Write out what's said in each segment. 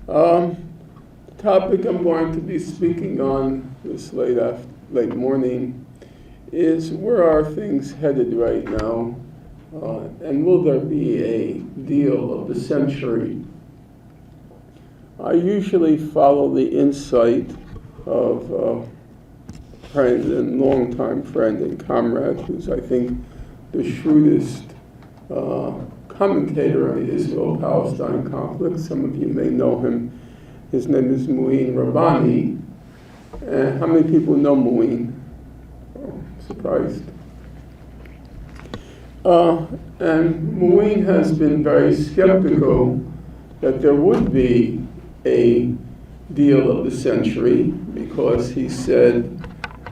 The topic I'm going to be speaking on this late morning is, where are things headed right now, and will there be a deal of the century? I usually follow the insight of a friend and longtime friend and comrade, who's, I think, the shrewdest commentator on the Israel-Palestine conflict. Some of you may know him. His name is Muin Rabbani. And how many people know Muin? Oh, surprised. And Muin has been very skeptical that there would be a deal of the century, because he said,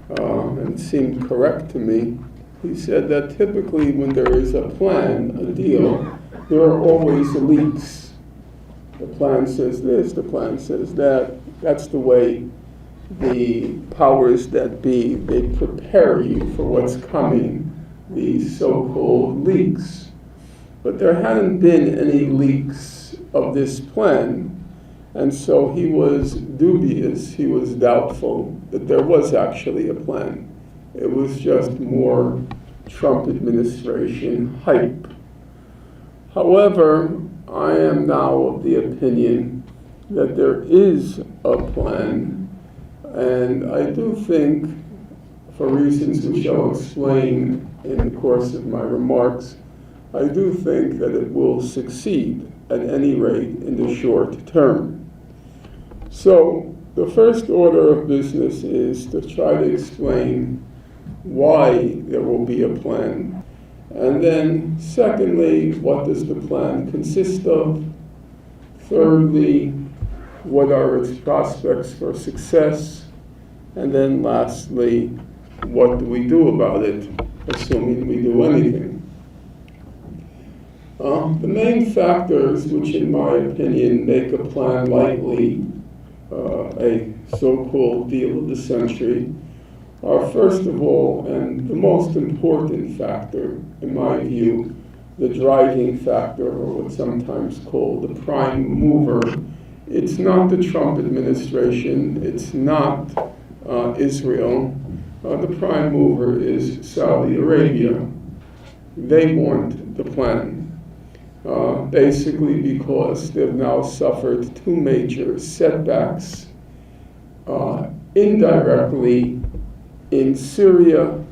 and it seemed correct to me, he said that typically when there is a plan, a deal, there are always leaks. The plan says this, the plan says that. That's the way the powers that be, they prepare you for what's coming, these so-called leaks. But there hadn't been any leaks of this plan, and so he was dubious, he was doubtful that there was actually a plan. It was just more Trump administration hype. However, I am now of the opinion that there is a plan, and I do think, for reasons which I'll explain in the course of my remarks, I do think that it will succeed, at any rate, in the short term. So, the first order of business is to try to explain why there will be a plan. And then, secondly, what does the plan consist of? Thirdly, what are its prospects for success? And then lastly, what do we do about it, assuming we do anything? The main factors which, in my opinion, make a plan likely, a so-called deal of the century, are, first of all, and the most important factor, in my view, the driving factor, or what's sometimes called the prime mover. It's not the Trump administration, it's not Israel. The prime mover is Saudi Arabia. They want the plan, basically because they've now suffered two major setbacks, indirectly in Syria,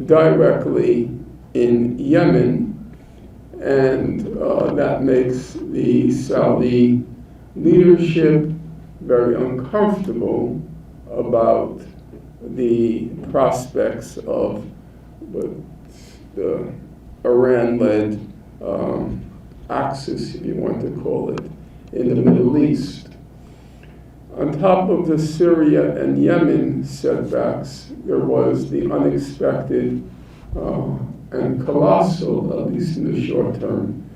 directly in Yemen, and that makes the Saudi leadership very uncomfortable about the prospects of the Iran-led axis, if you want to call it, in the Middle East. On top of the Syria and Yemen setbacks, there was the unexpected and colossal, at least in the short term,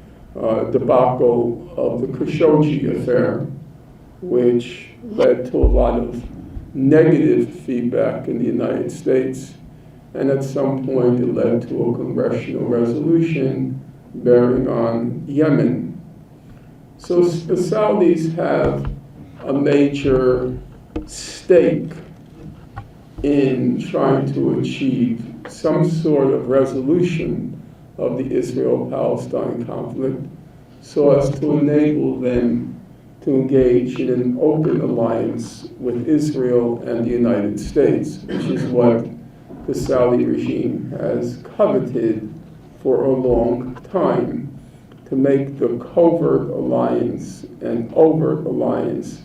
debacle of the Khashoggi affair, which led to a lot of negative feedback in the United States, and at some point it led to a congressional resolution bearing on Yemen. So the Saudis have a major stake in trying to achieve some sort of resolution of the Israel-Palestine conflict, so as to enable them to engage in an open alliance with Israel and the United States, which is what the Saudi regime has coveted for a long time, to make the covert alliance an overt alliance,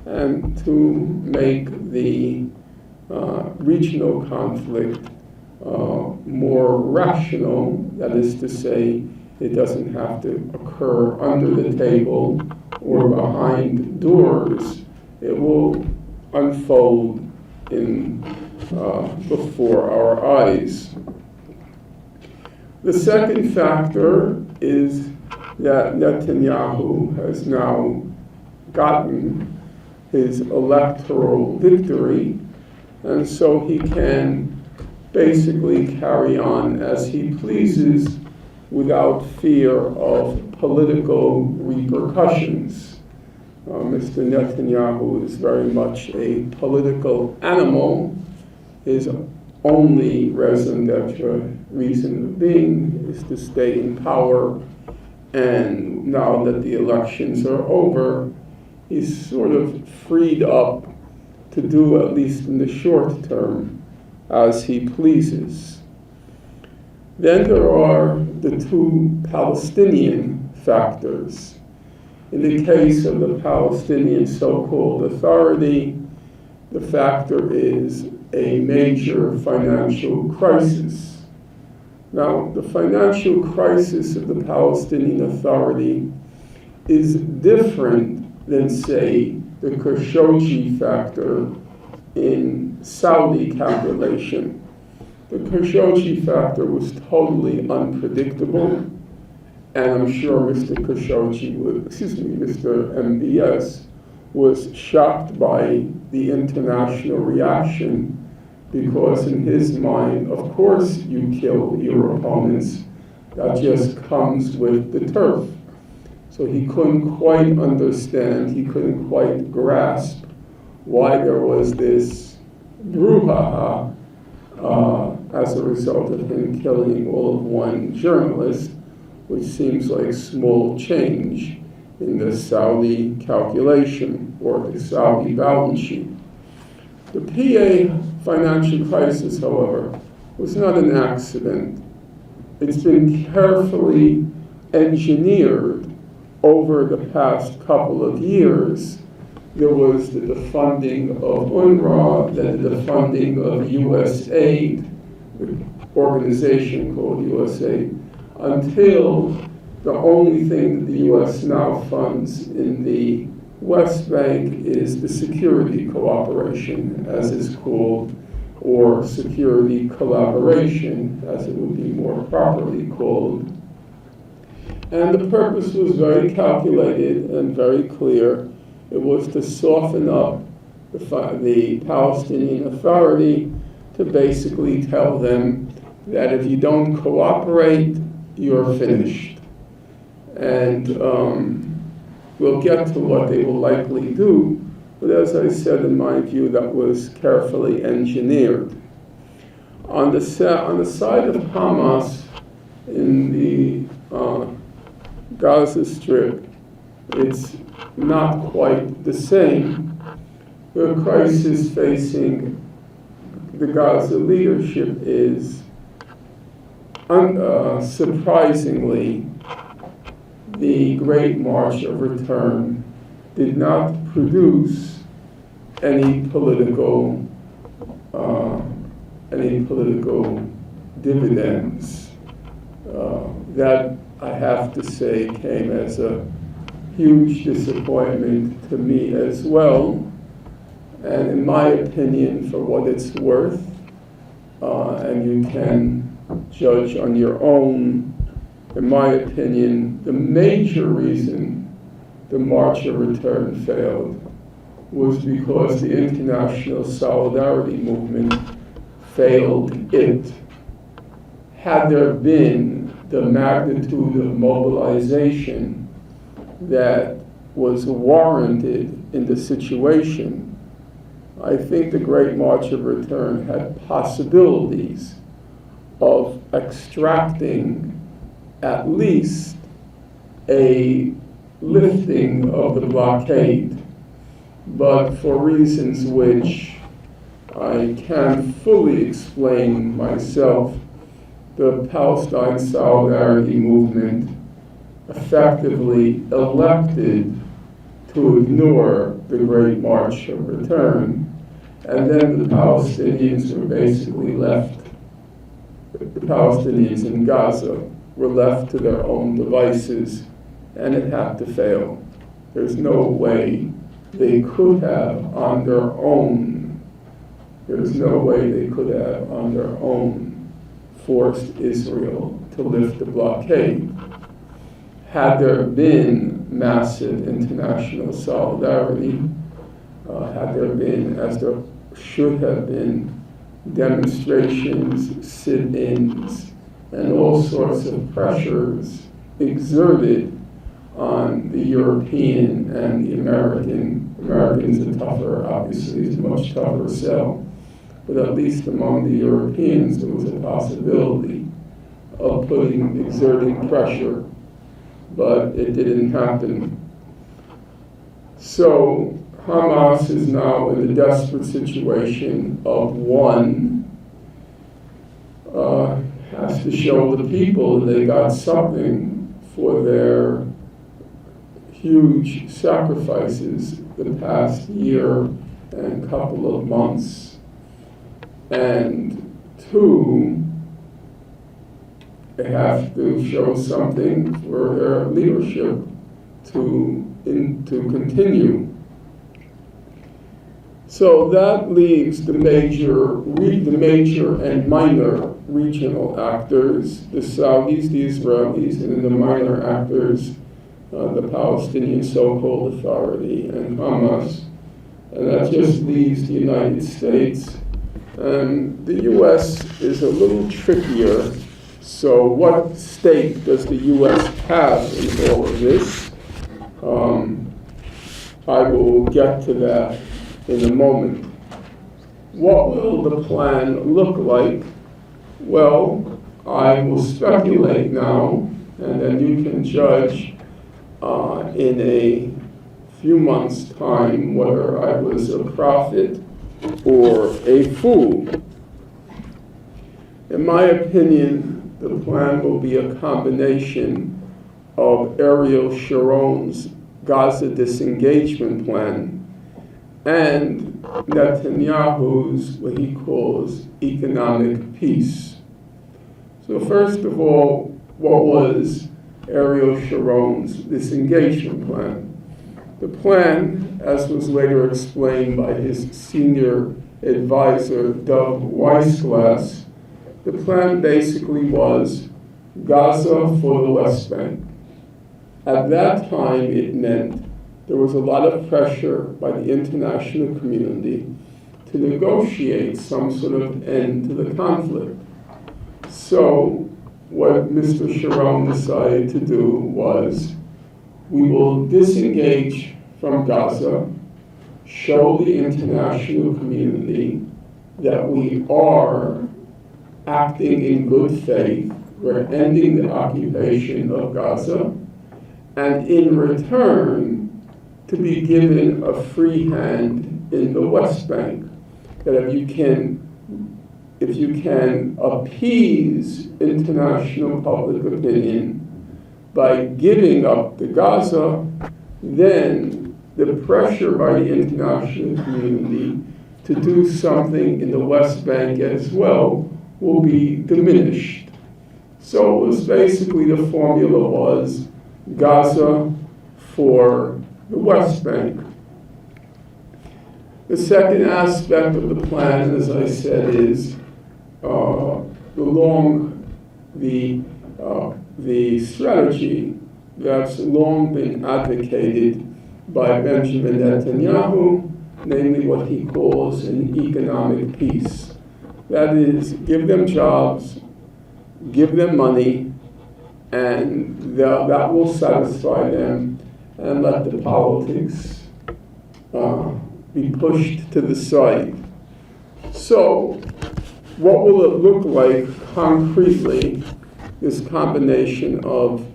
and to make the regional conflict more rational. That is to say, it doesn't have to occur under the table or behind doors. It will unfold before our eyes. The second factor is that Netanyahu has now gotten his electoral victory, and so he can basically carry on as he pleases without fear of political repercussions. Mr. Netanyahu is very much a political animal. His only reason of being is to stay in power. And now that the elections are over, he's sort of freed up to do, at least in the short term, as he pleases. Then there are the two Palestinian factors. In the case of the Palestinian so-called authority, the factor is a major financial crisis. Now, the financial crisis of the Palestinian Authority is different than, say, the Khashoggi factor in Saudi calculation. The Khashoggi factor was totally unpredictable, and I'm sure Mr. MBS was shocked by the international reaction, because in his mind, of course you kill your opponents. That just comes with the turf. So he couldn't quite understand, he couldn't quite grasp why there was this brouhaha as a result of him killing all of one journalist, which seems like small change in the Saudi calculation or the Saudi balance sheet. The PA financial crisis, however, was not an accident. It's been carefully engineered over the past couple of years. There was the defunding of UNRWA, then the defunding of USAID, the organization called USAID, until the only thing that the U.S. now funds in the West Bank is the security cooperation, as is called, or security collaboration, as it would be more properly called. And the purpose was very calculated and very clear. It was to soften up the Palestinian Authority, to basically tell them that if you don't cooperate, you're finished. And we'll get to what they will likely do, but as I said, in my view, that was carefully engineered. On the side of Hamas in the Gaza Strip, it's not quite the same. The crisis facing the Gaza leadership is, surprisingly, the Great March of Return did not produce any political dividends. That, I have to say, came as a huge disappointment to me as well. And in my opinion, for what it's worth, and you can judge on your own, in my opinion, the major reason the March of Return failed was because the international solidarity movement failed it. Had there been the magnitude of mobilization that was warranted in the situation, I think the Great March of Return had possibilities of extracting at least a lifting of the blockade, but for reasons which I can't fully explain myself, the Palestine Solidarity Movement effectively elected to ignore the Great March of Return, and then the Palestinians were basically left, the Palestinians in Gaza were left to their own devices, and it had to fail. There's no way they could have on their own, forced Israel to lift the blockade. Had there been massive international solidarity, had there been, as there should have been, demonstrations, sit-ins, and all sorts of pressures exerted on the European and the American. Americans are tougher, obviously, it's a much tougher sell. But at least among the Europeans, there was a possibility of exerting pressure, but it didn't happen. So Hamas is now in the desperate situation of has to show the people they got something for their huge sacrifices the past year and couple of months. And two, they have to show something for their leadership to continue. So that leaves the major and minor regional actors, the Saudis, the Israelis, and then the minor actors, the Palestinian so-called Authority and Hamas. And that just leaves the United States. And the U.S. is a little trickier. So what stake does the U.S. have in all of this? I will get to that in a moment. What will the plan look like? Well, I will speculate now, and then you can judge in a few months' time whether I was a prophet or a fool. In my opinion, the plan will be a combination of Ariel Sharon's Gaza disengagement plan and Netanyahu's, what he calls, economic peace. So first of all, what was Ariel Sharon's disengagement plan? The plan, as was later explained by his senior advisor, Doug Weissglass, the plan basically was Gaza for the West Bank. At that time, it meant there was a lot of pressure by the international community to negotiate some sort of end to the conflict. So what Mr. Sharon decided to do was, we will disengage from Gaza, show the international community that we are acting in good faith, we're ending the occupation of Gaza, and in return, to be given a free hand in the West Bank. That if you can appease international public opinion by giving up the Gaza, then the pressure by the international community to do something in the West Bank as well will be diminished. So it was basically, the formula was Gaza for the West Bank. The second aspect of the plan, as I said, is the strategy that's long been advocated by Benjamin Netanyahu, namely what he calls an economic peace. That is, give them jobs, give them money, and that will satisfy them, and let the politics be pushed to the side. So, what will it look like concretely, this combination of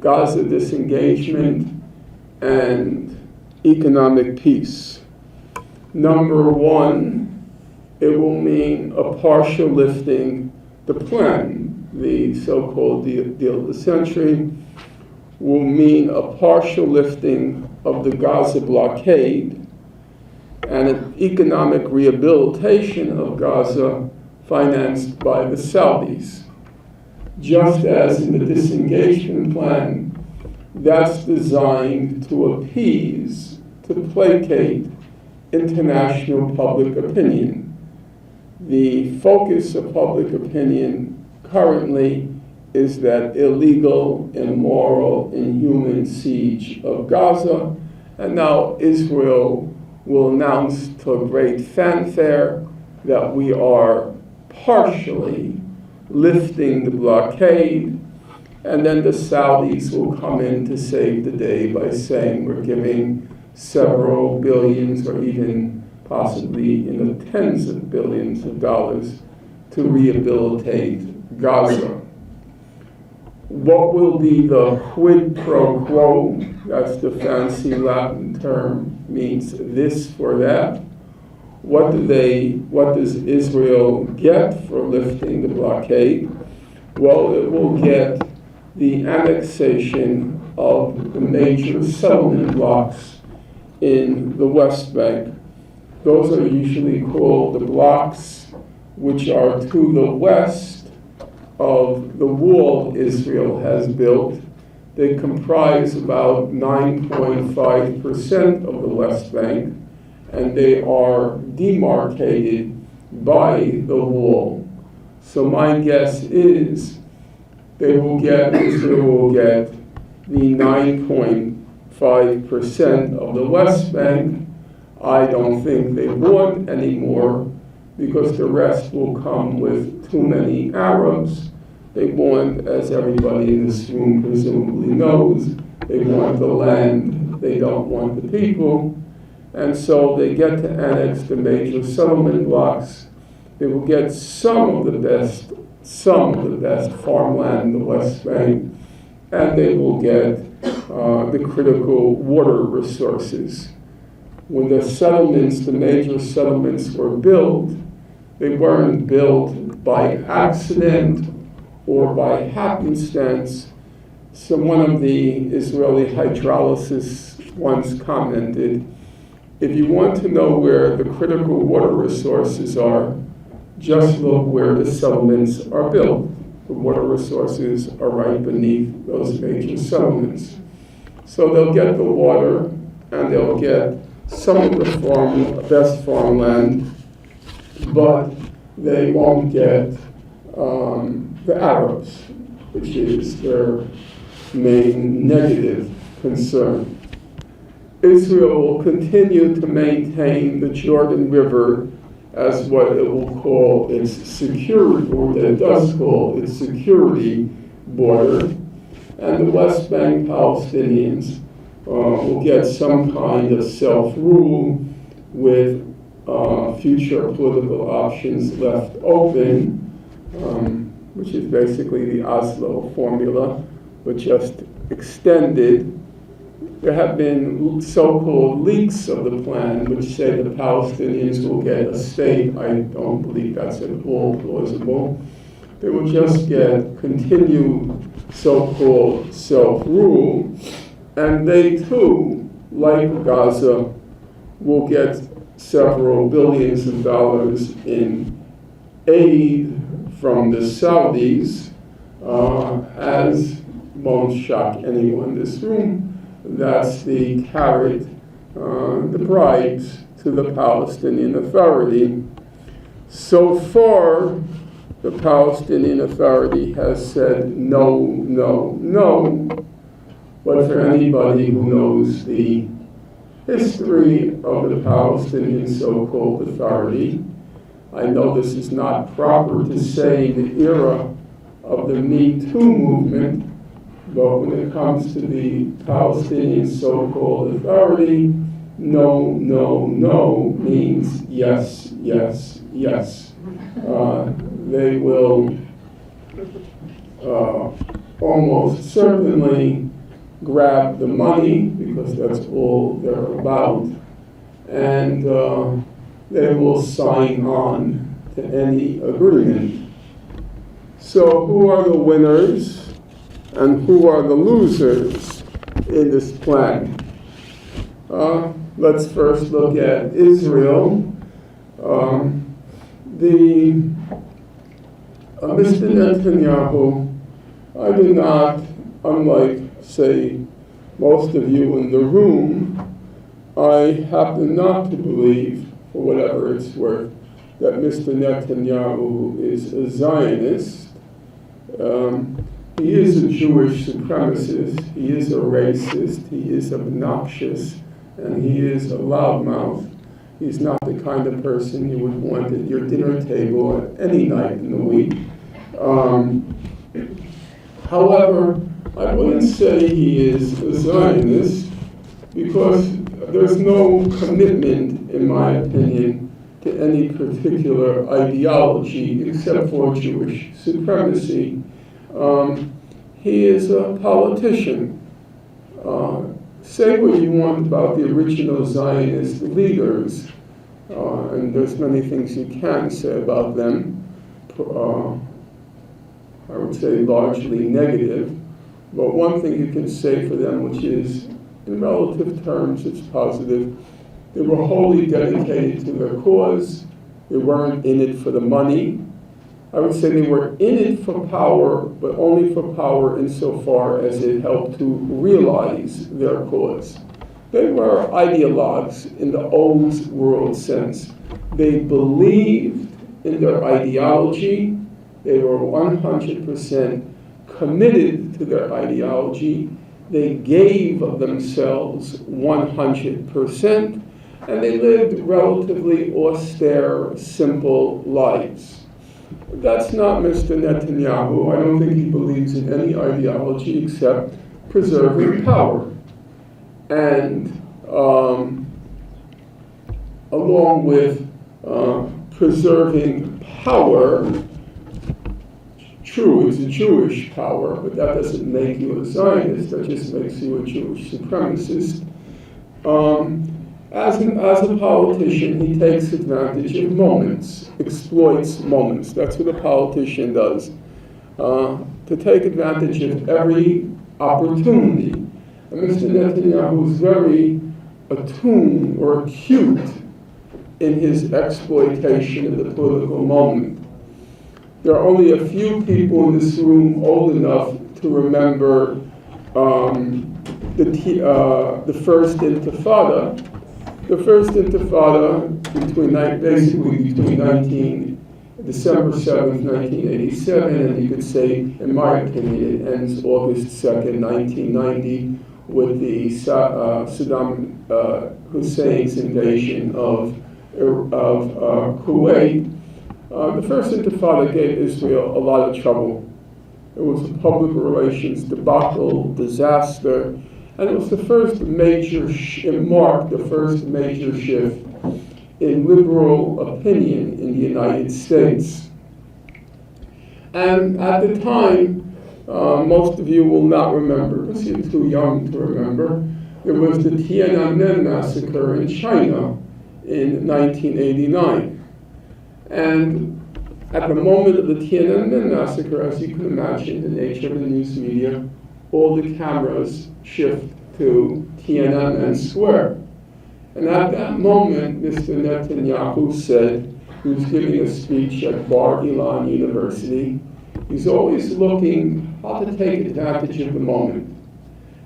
Gaza disengagement and economic peace? Number one, it will mean a partial lifting. The plan, the so-called deal of the century, will mean a partial lifting of the Gaza blockade and an economic rehabilitation of Gaza financed by the Saudis. Just as in the disengagement plan, that's designed to appease, to placate international public opinion. The focus of public opinion currently is that illegal, immoral, inhuman siege of Gaza, and now Israel will announce to a great fanfare that we are partially lifting the blockade, And then the Saudis will come in to save the day by saying we're giving several billions or even possibly in the tens of billions of dollars to rehabilitate Gaza. What will be the quid pro quo? That's the fancy Latin term, means this for that. What does Israel get for lifting the blockade? Well, it will get the annexation of the major settlement blocks in the West Bank. Those are usually called the blocks which are to the west of the wall Israel has built. They comprise about 9.5% of the West Bank, and they are demarcated by the wall. So my guess is Israel will get the 9.5% of the West Bank. I don't think they want any more because the rest will come with too many Arabs. They want, as everybody in this room presumably knows, they want the land, they don't want the people. And so they get to annex the major settlement blocks. They will get some of the best farmland in the West Bank, and they will get the critical water resources. When the major settlements were built, they weren't built by accident or by happenstance. So one of the Israeli hydrologists once commented, if you want to know where the critical water resources are, just look where the settlements are built. The water resources are right beneath those major settlements. So they'll get the water and they'll get some of the best farmland, but they won't get the Arabs, which is their main negative concern. Israel will continue to maintain the Jordan River as what it will call its security, or that it does call its security border, and the West Bank Palestinians will get some kind of self-rule with future political options left open, which is basically the Oslo formula, but just extended. There have been so-called leaks of the plan which say the Palestinians will get a state. I don't believe that's at all plausible. They will just get continued so-called self-rule, and they too, like Gaza, will get several billions of dollars in aid from the Saudis, as won't shock anyone in this room. That's the carrot, the bribes to the Palestinian Authority. So far, the Palestinian Authority has said no, no, no. But for anybody who knows the history of the Palestinian so-called authority, I know this is not proper to say in the era of the Me Too movement, but when it comes to the Palestinian so-called authority, no, no, no means yes, yes, yes. They will almost certainly grab the money, because that's all they're about, and they will sign on to any agreement. So who are the winners and who are the losers in this plan? Let's first look at Israel. Mr. Netanyahu, I do not, unlike, say, most of you in the room, I happen not to believe, for whatever it's worth, that Mr. Netanyahu is a Zionist. He is a Jewish supremacist, he is a racist, he is obnoxious, and he is a loudmouth. He's not the kind of person you would want at your dinner table at any night in the week. However, I wouldn't say he is a Zionist because there's no commitment, in my opinion, to any particular ideology except for Jewish supremacy. He is a politician. Say what you want about the original Zionist leaders, and there's many things you can say about them. I would say largely negative, but one thing you can say for them, which is, in relative terms, it's positive. They were wholly dedicated to their cause. They weren't in it for the money. I would say they were in it for power, but only for power insofar as it helped to realize their cause. They were ideologues in the old world sense. They believed in their ideology. They were 100% committed to their ideology. They gave of themselves 100%, and they lived relatively austere, simple lives. That's not Mr. Netanyahu. I don't think he believes in any ideology except preserving power. And along with preserving power, true, it's a Jewish power, but that doesn't make you a Zionist, that just makes you a Jewish supremacist. As a politician, he takes advantage of moments, exploits moments. That's what a politician does, to take advantage of every opportunity. And Mr. Netanyahu is very attuned or acute in his exploitation of the political moment. There are only a few people in this room old enough to remember the first Intifada. The first Intifada, between December 7th, 1987, and you could say, in my opinion, it ends August 2nd, 1990, with the Saddam Hussein's invasion of Kuwait. The first Intifada gave Israel a lot of trouble. It was a public relations debacle, disaster, and it was the first major, it marked the first major shift in liberal opinion in the United States. And at the time, most of you will not remember, because you're too young to remember, there was the Tiananmen massacre in China in 1989. And at the moment of the Tiananmen massacre, as you can imagine, the nature of the news media, all the cameras shift to Tiananmen Square. And at that moment, Mr. Netanyahu said, he was giving a speech at Bar-Ilan University, he's always looking how to take advantage of the moment.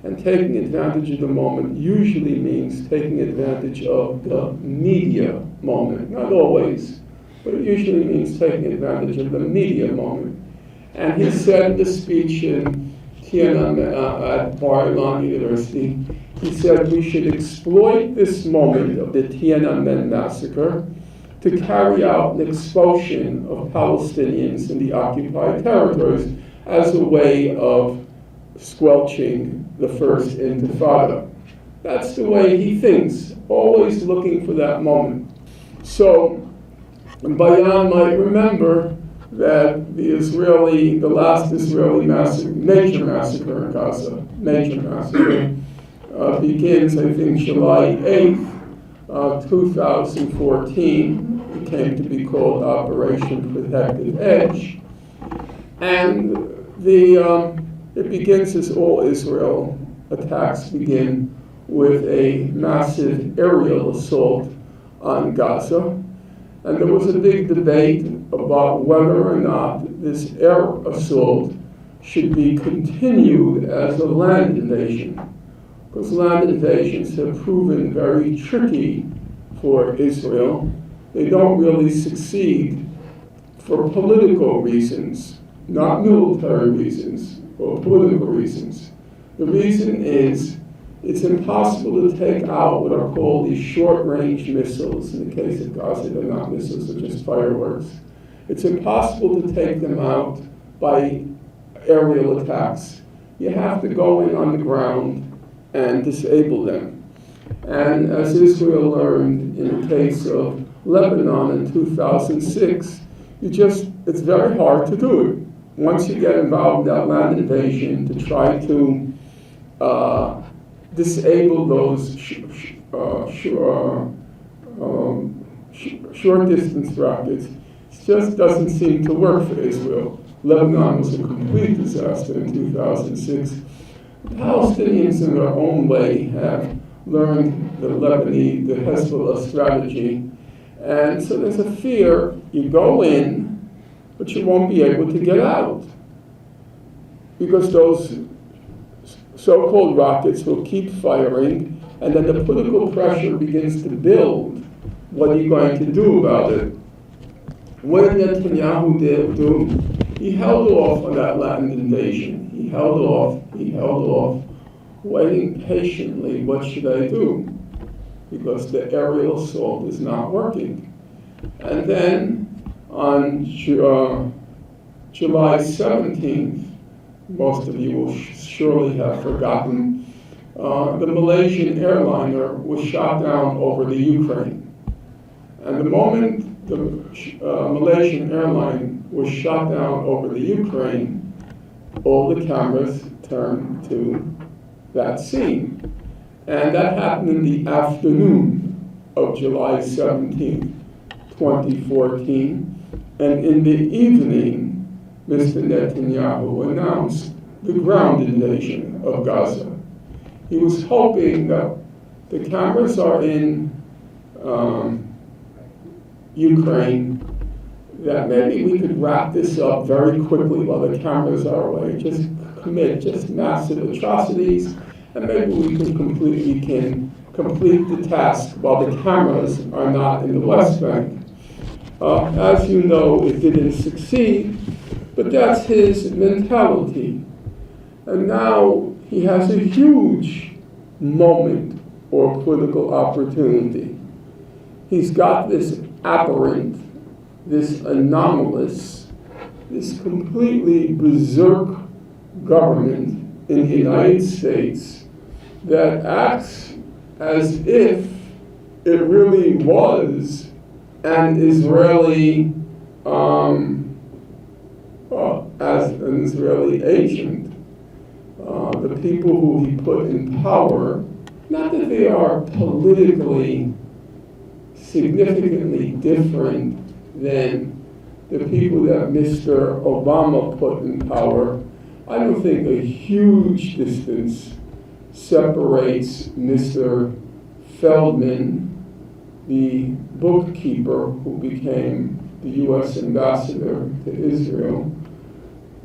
And taking advantage of the moment usually means taking advantage of the media moment. Not always, but it usually means taking advantage of the media moment. And he said in the speech in Tiananmen, at Bar-Ilan University, he said we should exploit this moment of the Tiananmen massacre to carry out an expulsion of Palestinians in the occupied territories as a way of squelching the first Intifada. That's the way he thinks, always looking for that moment. So, Bayan might remember that the last Israeli major massacre in Gaza, begins, I think, July 8th, 2014. It came to be called Operation Protective Edge. And it begins as all Israel attacks begin with a massive aerial assault on Gaza. And there was a big debate about whether or not this air assault should be continued as a land invasion, because land invasions have proven very tricky for Israel. They don't really succeed for political reasons, not military reasons, or political reasons. The reason is it's impossible to take out what are called these short-range missiles. In the case of Gaza, they're not missiles, they're just fireworks. It's impossible to take them out by aerial attacks. You have to go in on the ground and disable them. And as Israel learned in the case of Lebanon in 2006, it's very hard to do it. Once you get involved in that land invasion, to try to disable those short distance rockets, it just doesn't seem to work for Israel. Lebanon was a complete disaster in 2006. The Palestinians in their own way have learned the Hezbollah strategy. And so there's a fear, you go in, but you won't be able to get out. Because those so-called rockets will keep firing, and then the political pressure begins to build. What are you going to do about it? What did Netanyahu do? He held off on that land invasion. He held off, waiting patiently, what should I do? Because the aerial assault is not working. And then on July 17th, most of you will surely have forgotten, the Malaysian airliner was shot down over the Ukraine. And the moment the Malaysian airline was shot down over the Ukraine, all the cameras turned to that scene. And that happened in the afternoon of July 17, 2014. And in the evening, Mr. Netanyahu announced the ground invasion of Gaza. He was hoping that the cameras are in Ukraine, that maybe we could wrap this up very quickly while the cameras are away, just commit just massive atrocities, and maybe we can complete the task while the cameras are not in the West Bank. As you know, it didn't succeed, but that's his mentality. And now he has a huge moment or political opportunity. He's got this aberrant, this anomalous, this completely berserk government in the United States that acts as if it really was an Israeli, as an Israeli agent. The people who he put in power, not that they are politically significantly different than the people that Mr. Obama put in power. I don't think a huge distance separates Mr. Feldman, the bookkeeper who became the U.S. ambassador to Israel,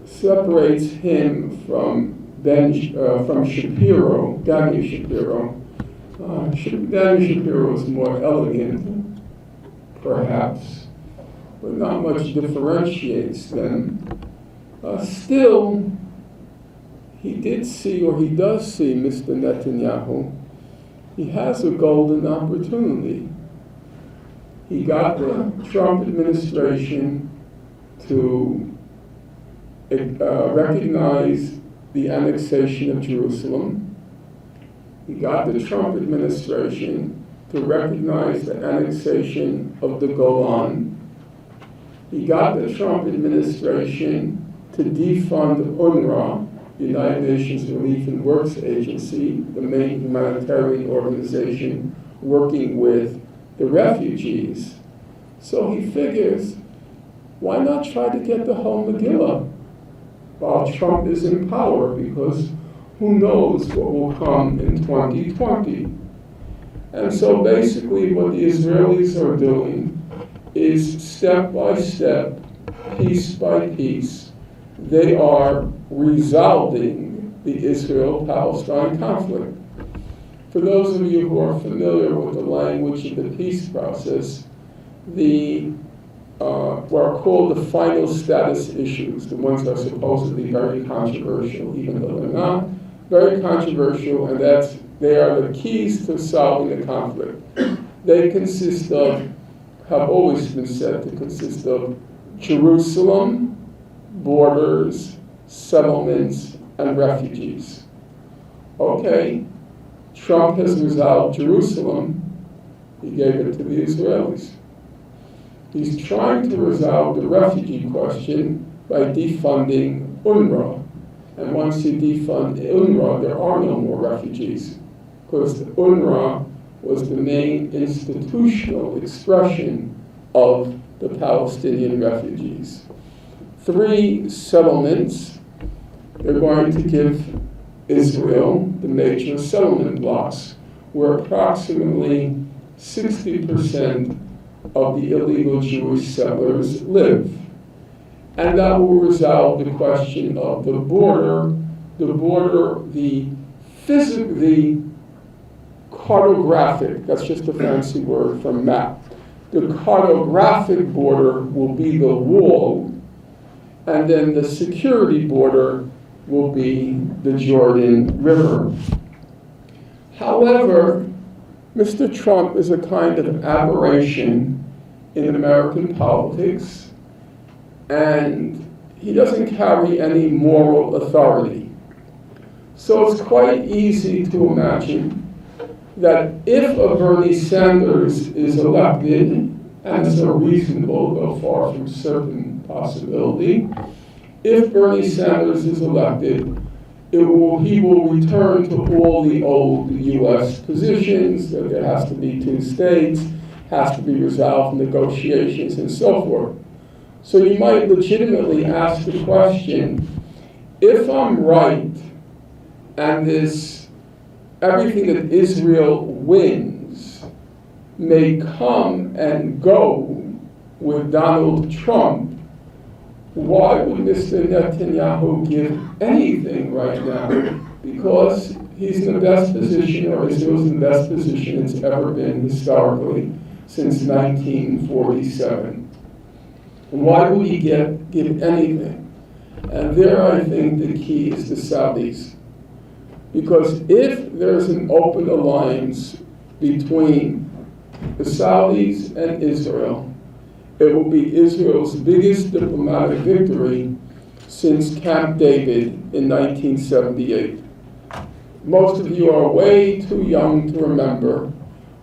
separates him from Daniel Shapiro. Daniel Shapiro is more elegant, perhaps, but not much differentiates them. Still, he did see, or he does see, Mr. Netanyahu. He has a golden opportunity. He got the Trump administration to recognize the annexation of Jerusalem. He got the Trump administration to recognize the annexation of the Golan. He got the Trump administration to defund UNRWA, the United Nations Relief and Works Agency, the main humanitarian organization working with the refugees. So he figures, why not try to get the whole Megillah while Trump is in power, because who knows what will come in 2020. And so basically what the Israelis are doing is step by step, piece by piece, they are resolving the Israel-Palestine conflict. For those of you who are familiar with the language of the peace process, what are called the final status issues, the ones that are supposedly very controversial, even though they're not, very controversial, and they are the keys to solving the conflict. They consist of, have always been said to consist of Jerusalem, borders, settlements, and refugees. Okay, Trump has resolved Jerusalem. He gave it to the Israelis. He's trying to resolve the refugee question by defunding UNRWA. And once you defund UNRWA, there are no more refugees, because the UNRWA was the main institutional expression of the Palestinian refugees. 3 settlements. They're going to give Israel the major settlement blocks, where approximately 60% of the illegal Jewish settlers live. And that will resolve the question of the border, the cartographic, that's just a fancy word for map. The cartographic border will be the wall, and then the security border will be the Jordan River. However, Mr. Trump is a kind of aberration in American politics, and he doesn't carry any moral authority. So it's quite easy to imagine that if a Bernie Sanders is elected, and it's a reasonable, though far from certain possibility, if Bernie Sanders is elected, he will return to all the old U.S. positions, that there has to be 2 states, has to be resolved negotiations, and so forth. So you might legitimately ask the question, if I'm right, and everything that Israel wins may come and go with Donald Trump, why would Mr. Netanyahu give anything right now? Because he's in the best position, or Israel's in the best position it's ever been historically since 1947. And why would he give anything? And there I think the key is the Saudis. Because if there's an open alliance between the Saudis and Israel, it will be Israel's biggest diplomatic victory since Camp David in 1978. Most of you are way too young to remember,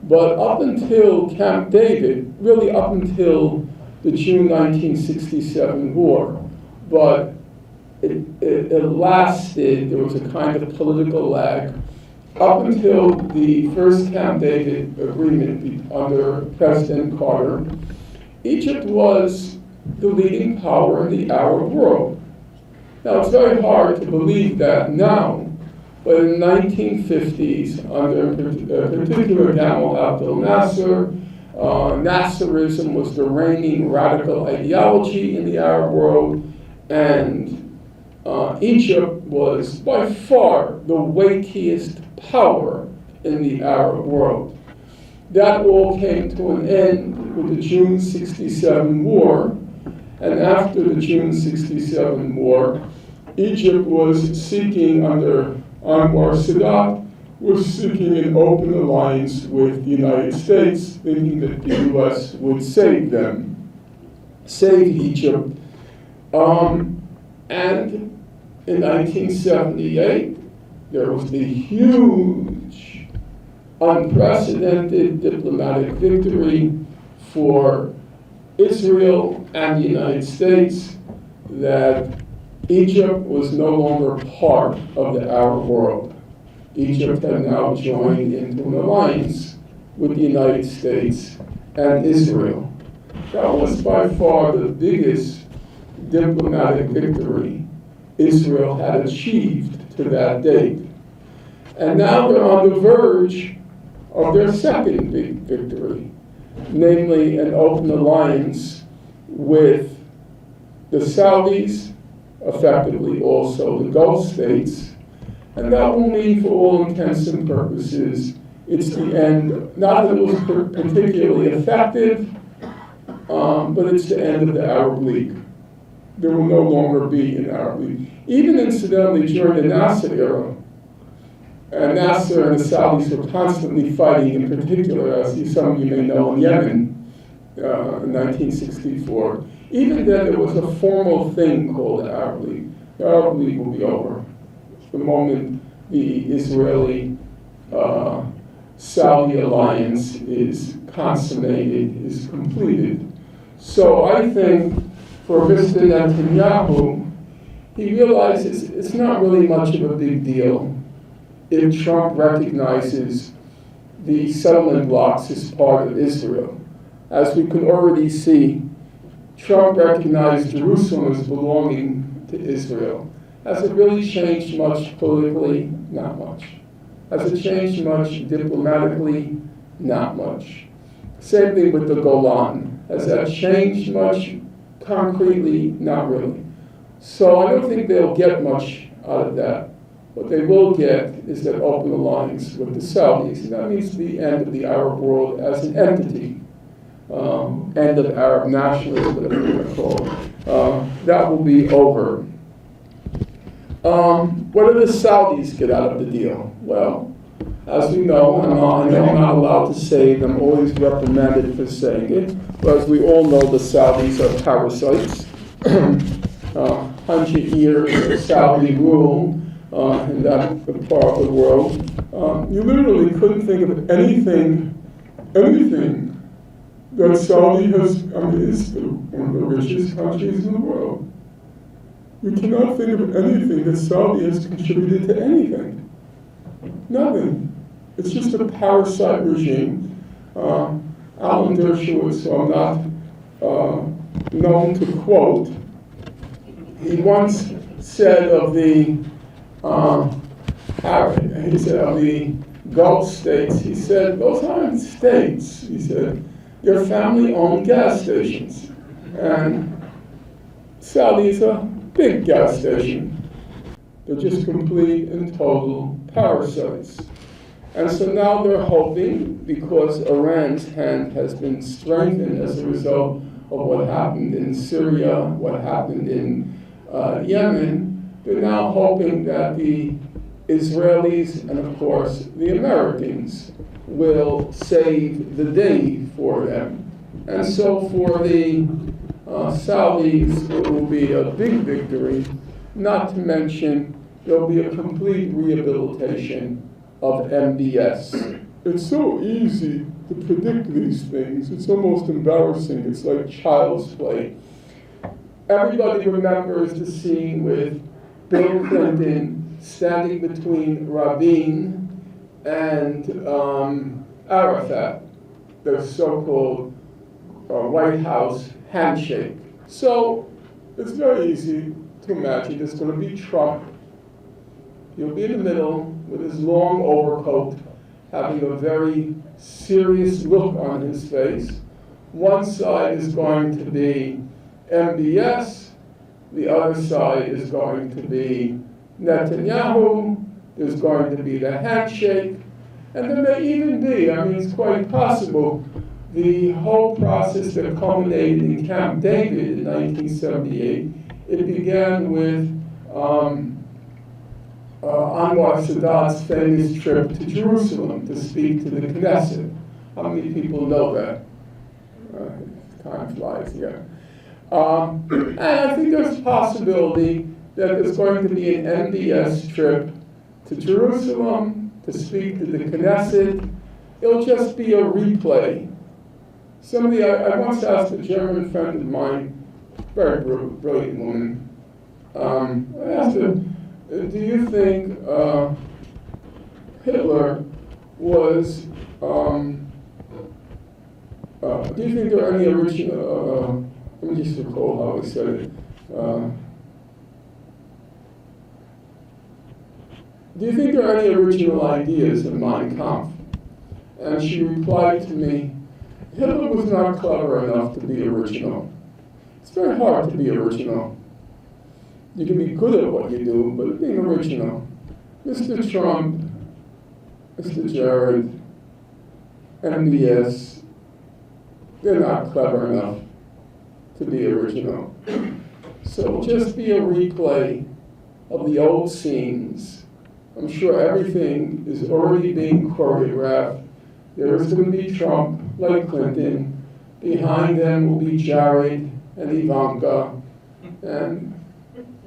but up until Camp David, really up until the June 1967 war, but it lasted, there was a kind of political lag, up until the first Camp David agreement under President Carter. Egypt was the leading power in the Arab world. Now, it's very hard to believe that now, but in the 1950s, under particular Gamal Abdel Nasser, Nasserism was the reigning radical ideology in the Arab world, and Egypt was by far the weightiest power in the Arab world. That all came to an end with the June 67 war, and after the June 67 war, Egypt was seeking, under Anwar Sadat, was seeking an open alliance with the United States, thinking that the U.S. would save them, save Egypt. And in 1978, there was the huge, unprecedented diplomatic victory for Israel and the United States that Egypt was no longer part of the Arab world. Egypt had now joined into an alliance with the United States and Israel. That was by far the biggest diplomatic victory Israel had achieved to that date. And now they're on the verge of their second big victory, namely an open alliance with the Saudis, effectively also the Gulf states, and that will mean, for all intents and purposes, it's the end, not that it was particularly effective, but it's the end of the Arab League. There will no longer be an Arab League. Even incidentally, during the Nasser era, and Nasser and the Saudis were constantly fighting, in particular, as some of you may know, in Yemen in 1964. Even then, there was a formal thing called the Arab League. The Arab League will be over. The moment the Israeli Saudi alliance is consummated, is completed. So I think for Mr. Netanyahu, he realizes it's not really much of a big deal if Trump recognizes the settlement blocks as part of Israel. As we can already see, Trump recognized Jerusalem as belonging to Israel. Has it really changed much politically? Not much. Has it changed much diplomatically? Not much. Same thing with the Golan. Has that changed much concretely? Not really. So I don't think they'll get much out of that. What they will get is that open alliance with the Saudis, and that means the end of the Arab world as an entity, end of Arab nationalism, whatever you want to call it. That will be over. What do the Saudis get out of the deal? Well, as we know, and I know I'm not allowed to say it, I'm always reprimanded for saying it, but as we all know, the Saudis are parasites. 100 years of Saudi rule in that part of the world. You literally couldn't think of anything that Saudi has, is one of the richest countries in the world. You cannot think of anything that Saudi has contributed to anything. Nothing. It's just a parasite regime. Alan Dershowitz, who I'm not known to quote, he once said of the Gulf states, he said, those aren't states. He said, they're family-owned gas stations. And Saudi is a big gas station. They're just complete and total parasites. And so now they're hoping, because Iran's hand has been strengthened as a result of what happened in Syria, what happened in Yemen, they're now hoping that the Israelis and, of course, the Americans will save the day for them. And so for the Saudis, it will be a big victory, not to mention there will be a complete rehabilitation of MBS. It's so easy to predict these things. It's almost embarrassing. It's like child's play. Everybody remembers the scene with Bill Clinton standing between Rabin and Arafat, the so-called White House handshake. So it's very easy to imagine there's going to be Trump. He'll be in the middle with his long overcoat, having a very serious look on his face. One side is going to be MBS, the other side is going to be Netanyahu, there's going to be the handshake, and there may even be, it's quite possible, the whole process that culminated in Camp David in 1978, it began with Anwar Sadat's famous trip to Jerusalem to speak to the Knesset. How many people know that? Time flies, yeah. And I think there's a possibility that there's going to be an MBS trip to Jerusalem to speak to the Knesset. It'll just be a replay. I once asked a German friend of mine, very brilliant woman, I asked her, do you think Hitler was, do you think there are any original, let me just recall how I said it. Do you think there are any original ideas in Mein Kampf? And she replied to me, Hitler was not clever enough to be original. It's very hard to be original. You can be good at what you do, but being original. Mr. Trump, Mr. Jared, MBS, they're not clever enough to be original. So just be a replay of the old scenes. I'm sure everything is already being choreographed. There is going to be Trump, like Clinton. Behind them will be Jared and Ivanka. And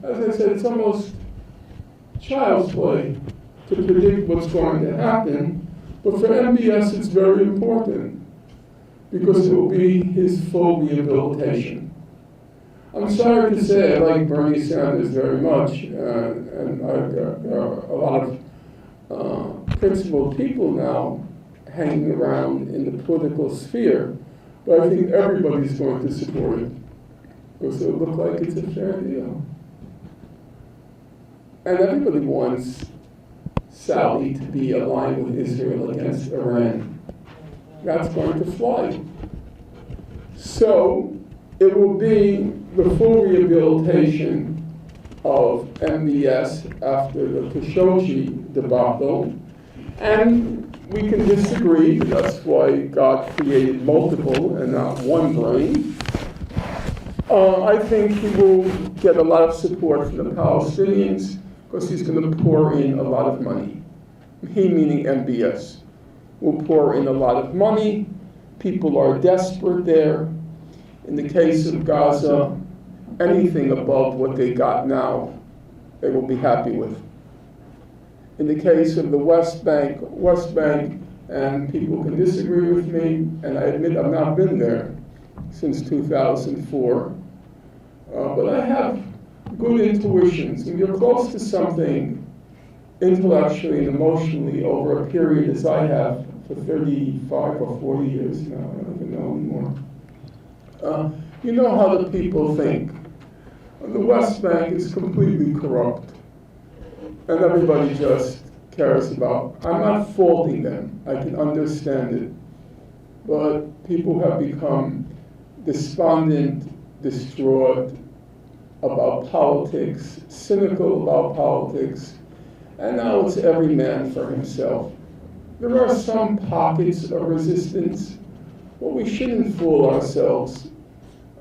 As I said, it's almost child's play to predict what's going to happen, but for MBS it's very important because it will be his full rehabilitation. I'm sorry to say I like Bernie Sanders very much, and there are a lot of principled people now hanging around in the political sphere, but I think everybody's going to support it because it will look like it's a fair deal. And everybody wants Saudi to be aligned with Israel against Iran. That's going to fly. So it will be the full rehabilitation of MBS after the Khashoggi debacle. And we can disagree. That's why God created multiple and not one brain. I think he will get a lot of support from the Palestinians because he's going to pour in a lot of money. He, meaning MBS, will pour in a lot of money. People are desperate there. In the case of Gaza, anything above what they got now, they will be happy with. In the case of the West Bank, and people can disagree with me, and I admit I've not been there since 2004, but I have good intuitions. When you're close to something intellectually and emotionally over a period as I have for 35 or 40 years now, I don't even know anymore. You know how the people think. The West Bank is completely corrupt, and everybody just cares about. I'm not faulting them. I can understand it. But people have become despondent, distraught about politics, cynical about politics, and now it's every man for himself. There are some pockets of resistance, but we shouldn't fool ourselves.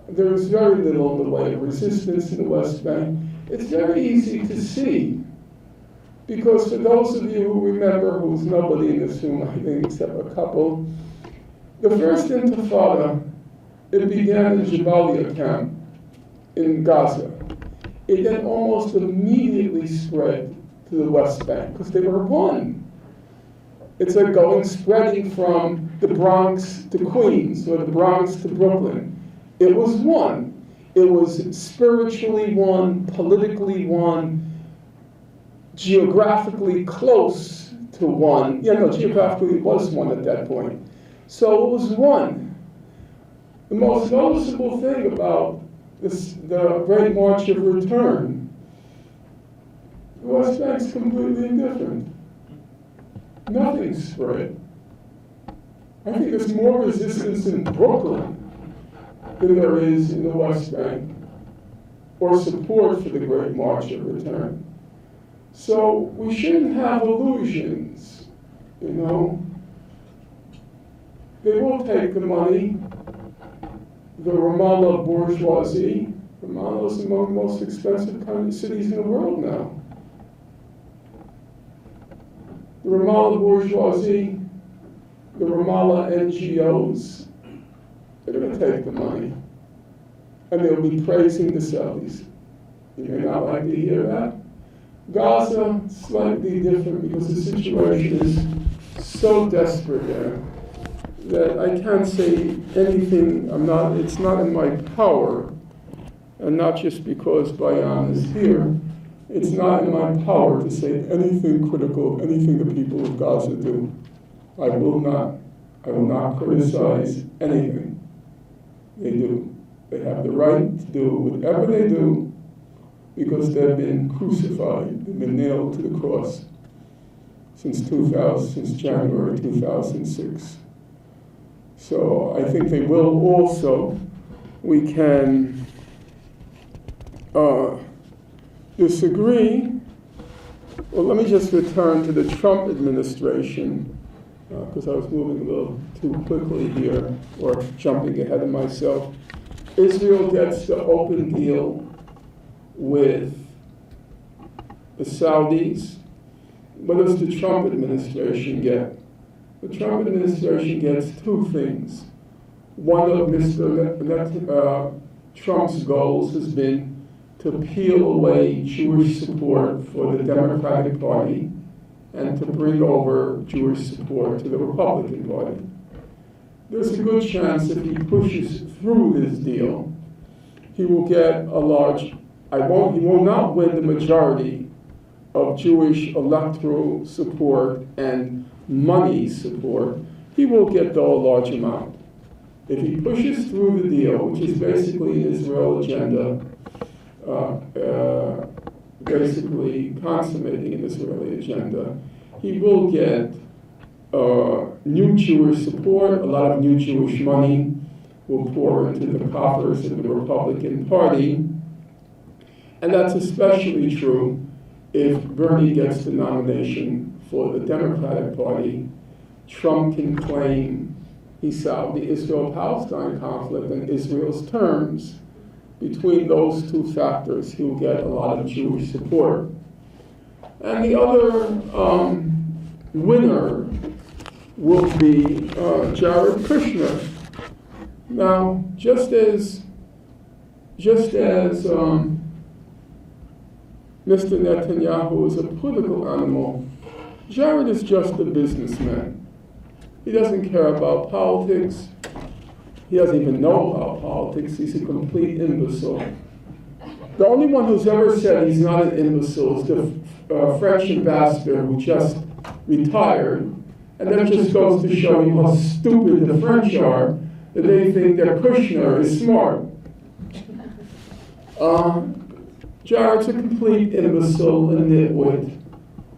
There is very little in the way of resistance in the West Bank. It's very easy to see, because for those of you who remember, who's nobody in this room, I think, except a couple, the first Intifada, it began in Jabalia camp in Gaza. It then almost immediately spread to the West Bank, because they were one. It's like spreading from the Bronx to Queens, or the Bronx to Brooklyn. It was one. It was spiritually one, politically one, geographically close to one. Geographically it was one at that point. So it was one. The most noticeable thing about the Great March of Return, the West Bank's completely indifferent. Nothing spread. I think there's more resistance in Brooklyn than there is in the West Bank, or support for the Great March of Return. So we shouldn't have illusions, They will take the money. The Ramallah bourgeoisie, Ramallah is among the most expensive cities in the world now. The Ramallah bourgeoisie, the Ramallah NGOs, they're going to take the money, and they'll be praising the Saudis. You may not like to hear that. Gaza, slightly different because the situation is so desperate there that I can't say anything. It's not in my power, and not just because Bayan is here. It's not in my power to say anything critical of anything the people of Gaza do. I will not criticize anything they do. They have the right to do whatever they do because they've been crucified, they've been nailed to the cross since January 2006. So I think they will also. We can disagree. Well, let me just return to the Trump administration, because I was moving a little too quickly here, or jumping ahead of myself. Israel gets the open deal with the Saudis. What does the Trump administration get? The Trump administration gets two things. One of Mr. Trump's goals has been to peel away Jewish support for the Democratic Party and to bring over Jewish support to the Republican Party. There's a good chance if he pushes through this deal, he will get a large, he will not win the majority of Jewish electoral support and money support. He will get, though, a large amount. If he pushes through the deal, which is basically an Israel agenda, basically consummating an Israeli agenda, he will get new Jewish support, a lot of new Jewish money will pour into the coffers of the Republican Party. And that's especially true if Bernie gets the nomination for the Democratic Party. Trump can claim he solved the Israel-Palestine conflict in Israel's terms. Between those two factors, he'll get a lot of Jewish support. And the other winner will be Jared Kushner. Now, just as Mr. Netanyahu is a political animal, Jared is just a businessman. He doesn't care about politics. He doesn't even know about politics. He's a complete imbecile. The only one who's ever said he's not an imbecile is the French ambassador who just retired. And that just goes to show you how stupid the French are, that they think that Kushner is smart. Jared's a complete imbecile and nitwit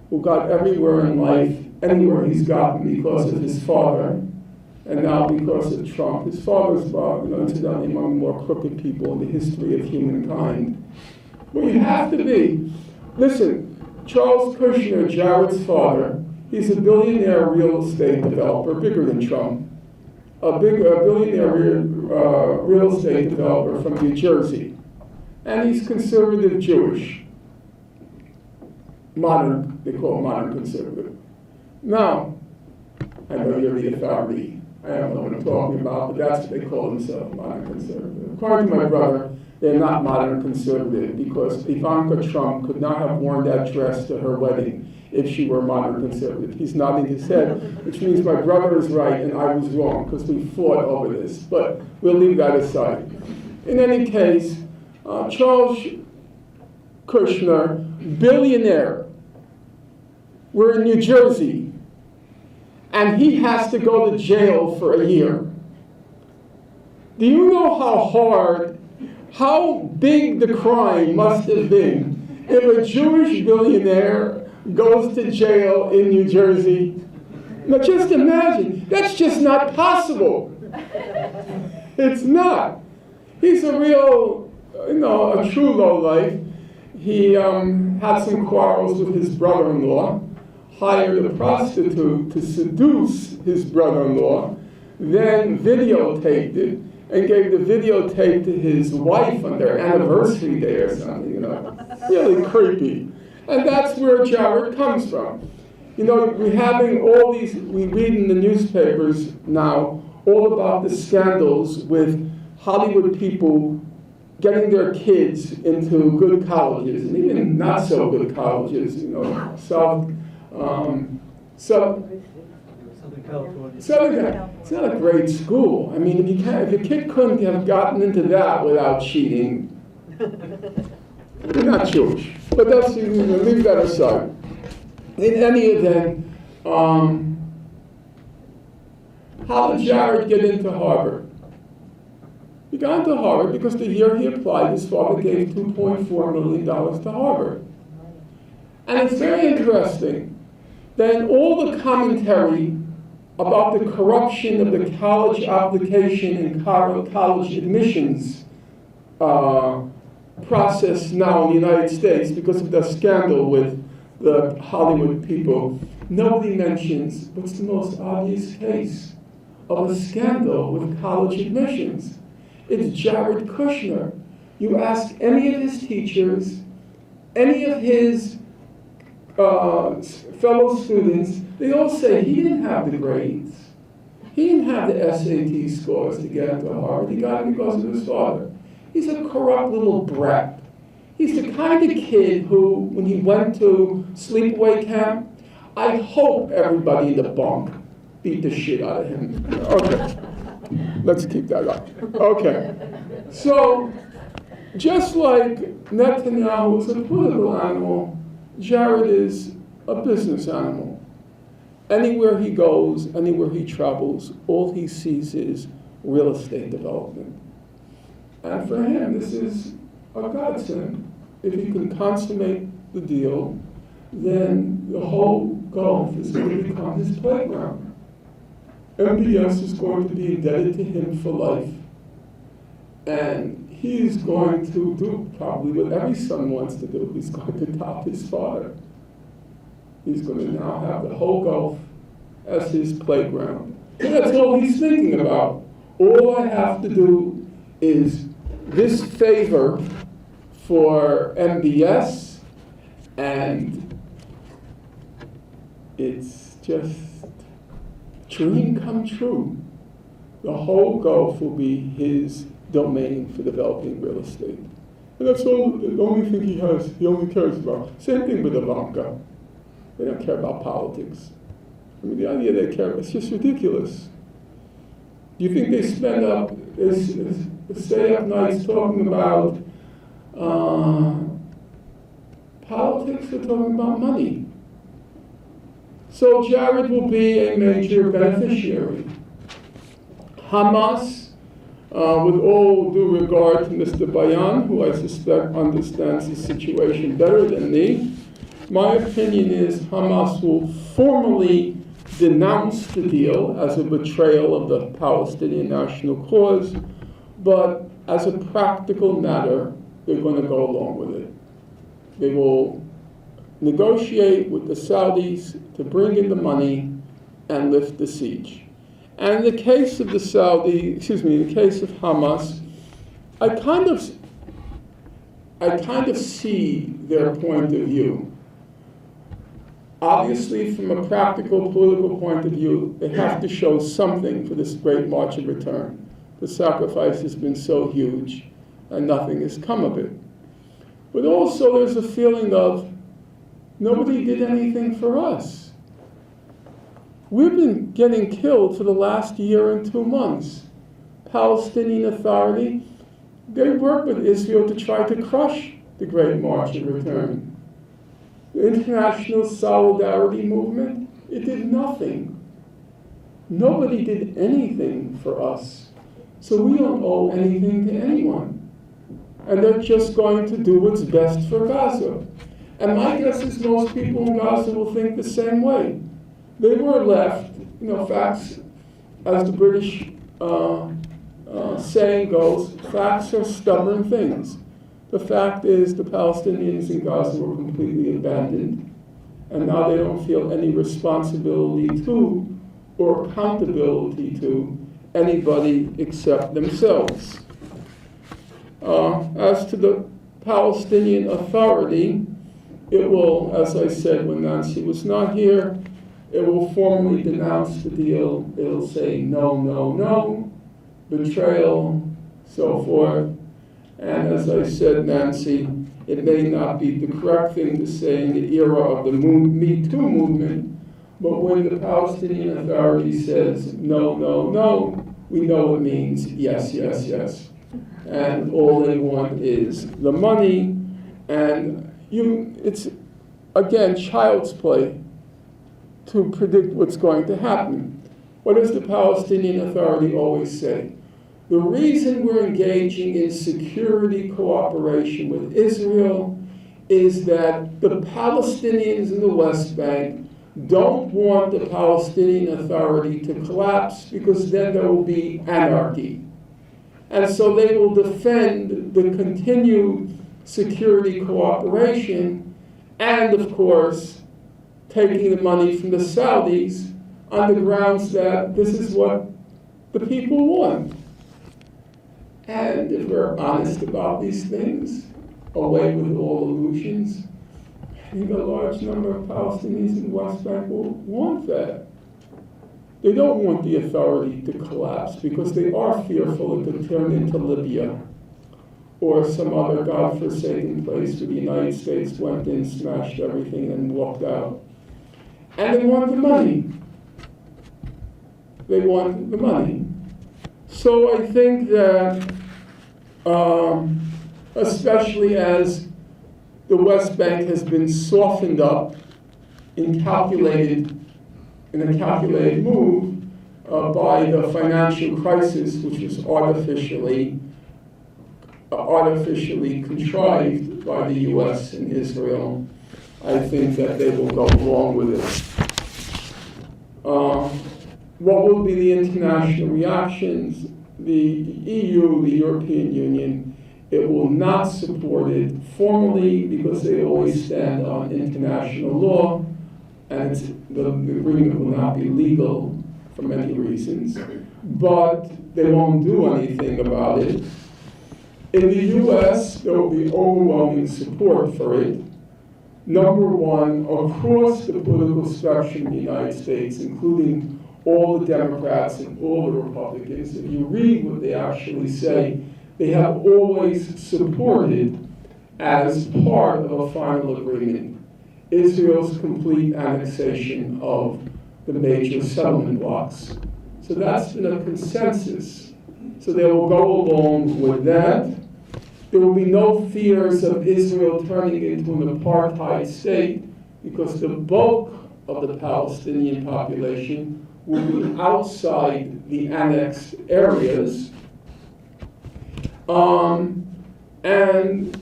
who got everywhere in life, anywhere he's gotten because of his father, and now because of Trump. His father's, incidentally, among the more crooked people in the history of humankind. Well, you have to be. Listen, Charles Kushner, Jared's father, he's a billionaire real estate developer, bigger than Trump. A billionaire real estate developer from New Jersey. And he's conservative Jewish. Modern, they call it modern conservative. Now, I know you're the authority. I don't know what I'm talking about, but that's what they call themselves, modern conservative. According to my brother, they're not modern conservative because Ivanka Trump could not have worn that dress to her wedding if she were modern conservative. He's nodding his head, which means my brother is right and I was wrong because we fought over this, but we'll leave that aside. In any case, Charles Kushner, billionaire, we're in New Jersey, and he has to go to jail for a year. Do you know how big the crime must have been if a Jewish billionaire goes to jail in New Jersey? Now just imagine, that's just not possible. It's not. He's a real, a true lowlife. He had some quarrels with his brother-in-law, hired a prostitute to seduce his brother-in-law, then videotaped it, and gave the videotape to his wife on their anniversary day or something, really creepy. And that's where Jared comes from. We're having all these, we read in the newspapers now all about the scandals with Hollywood people getting their kids into good colleges, and even not so good colleges, Southern, it's not a great school. I mean, if your kid couldn't have gotten into that without cheating, you're not Jewish. But that's, leave that aside. In any event, how did Jared get into Harvard? He got into Harvard because the year he applied, his father gave $2.4 million to Harvard. And it's very interesting that in all the commentary about the corruption of the college application and college admissions process now in the United States because of the scandal with the Hollywood people, nobody mentions what's the most obvious case of a scandal with college admissions. It's Jared Kushner. You ask any of his teachers, any of his fellow students, they all say he didn't have the grades. He didn't have the SAT scores to get into Harvard. He got it because of his father. He's a corrupt little brat. He's the kind of kid who, when he went to sleepaway camp, I hope everybody in the bunk beat the shit out of him. Okay, let's keep that up. Okay, so just like Netanyahu is a political animal, Jared is a business animal. Anywhere he goes, anywhere he travels, all he sees is real estate development. And for him, this is a godsend. If he can consummate the deal, then the whole Gulf is going to become his playground. MBS is going to be indebted to him for life. And he's going to do probably what every son wants to do. He's going to top his father. He's going to now have the whole Gulf as his playground. And that's all he's thinking about. All I have to do is this favor for MBS, and it's just dream come true. The whole Gulf will be his domain for developing real estate. And that's all, the only thing he only cares about. Same thing with Ivanka. They don't care about politics. I mean, the idea they care, it's just ridiculous. Do you think they stay up nights talking about politics? They're talking about money. So Jared will be a major beneficiary. Hamas, with all due regard to Mr. Bayan, who I suspect understands the situation better than me, my opinion is Hamas will formally denounce the deal as a betrayal of the Palestinian national cause, but as a practical matter, they're going to go along with it. They will negotiate with the Saudis to bring in the money and lift the siege. And in the case of in the case of Hamas, I kind of see their point of view. Obviously, from a practical political point of view, they have to show something for this great march of return. The sacrifice has been so huge, and nothing has come of it. But also, there's a feeling of nobody did anything for us. We've been getting killed for the last year and 2 months. Palestinian Authority, they work with Israel to try to crush the Great March of Return. The International Solidarity Movement, it did nothing. Nobody did anything for us. So we don't owe anything to anyone. And they're just going to do what's best for Gaza. And my guess is most people in Gaza will think the same way. They were left, facts, as the British saying goes, facts are stubborn things. The fact is the Palestinians in Gaza were completely abandoned, and now they don't feel any responsibility to or accountability to anybody except themselves. As to the Palestinian Authority, it will, as I said when Nancy was not here, it will formally denounce the deal. It'll say no, no, no, betrayal, so forth. And as I said, Nancy, it may not be the correct thing to say in the era of the Me Too movement, but when the Palestinian Authority says no, no, no, we know it means yes, yes, yes. And all they want is the money, and it's, again, child's play to predict what's going to happen. What does the Palestinian Authority always say? The reason we're engaging in security cooperation with Israel is that the Palestinians in the West Bank don't want the Palestinian Authority to collapse because then there will be anarchy. And so they will defend the continued security cooperation and, of course, taking the money from the Saudis on the grounds that this is what the people want. And if we're honest about these things, away with all illusions, I think a large number of Palestinians in the West Bank will want that. They don't want the authority to collapse because they are fearful it could turn into Libya, or some other godforsaken place where the United States went in, smashed everything, and walked out. And they want the money. They want the money. So I think that, especially as the West Bank has been softened up in a calculated move by the financial crisis, which was artificially contrived by the U.S. and Israel, I think that they will go along with it. What will be the international reactions? The EU, the European Union, it will not support it formally because they always stand on international law, and the agreement will not be legal for many reasons, but they won't do anything about it. In the US, there will be overwhelming support for it. Number one, across the political spectrum in the United States, including all the Democrats and all the Republicans, if you read what they actually say, they have always supported, as part of a final agreement, Israel's complete annexation of the major settlement blocks. So that's been a consensus. So they will go along with that. There will be no fears of Israel turning into an apartheid state because the bulk of the Palestinian population will be outside the annexed areas. And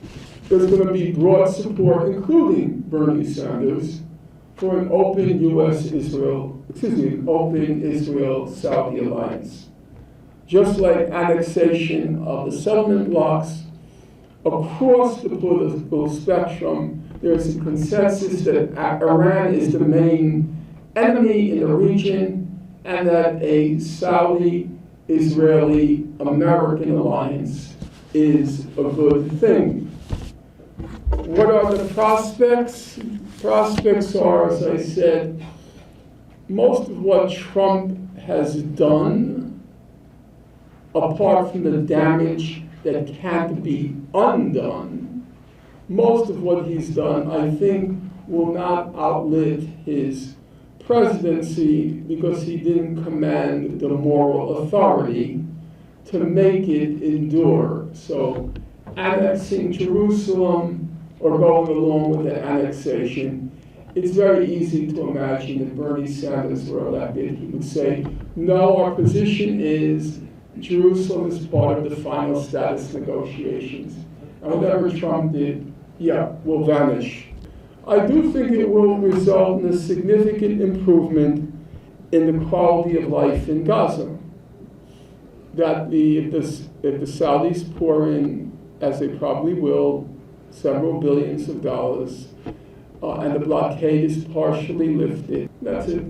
there's going to be broad support, including Bernie Sanders, for an open open Israel-Saudi alliance. Just like annexation of the settlement blocks, across the political spectrum, there's a consensus that Iran is the main enemy in the region and that a Saudi-Israeli-American alliance is a good thing. What are the prospects? Prospects are, as I said, most of what Trump has done, apart from the damage that can't be undone, most of what he's done, I think, will not outlive his presidency because he didn't command the moral authority to make it endure. So annexing Jerusalem or going along with the annexation, it's very easy to imagine if Bernie Sanders were elected, he would say, no, our position is Jerusalem is part of the final status negotiations. And whatever Trump did, will vanish. I do think it will result in a significant improvement in the quality of life in Gaza. That if the Saudis pour in, as they probably will, several billions of dollars, and the blockade is partially lifted, that's it.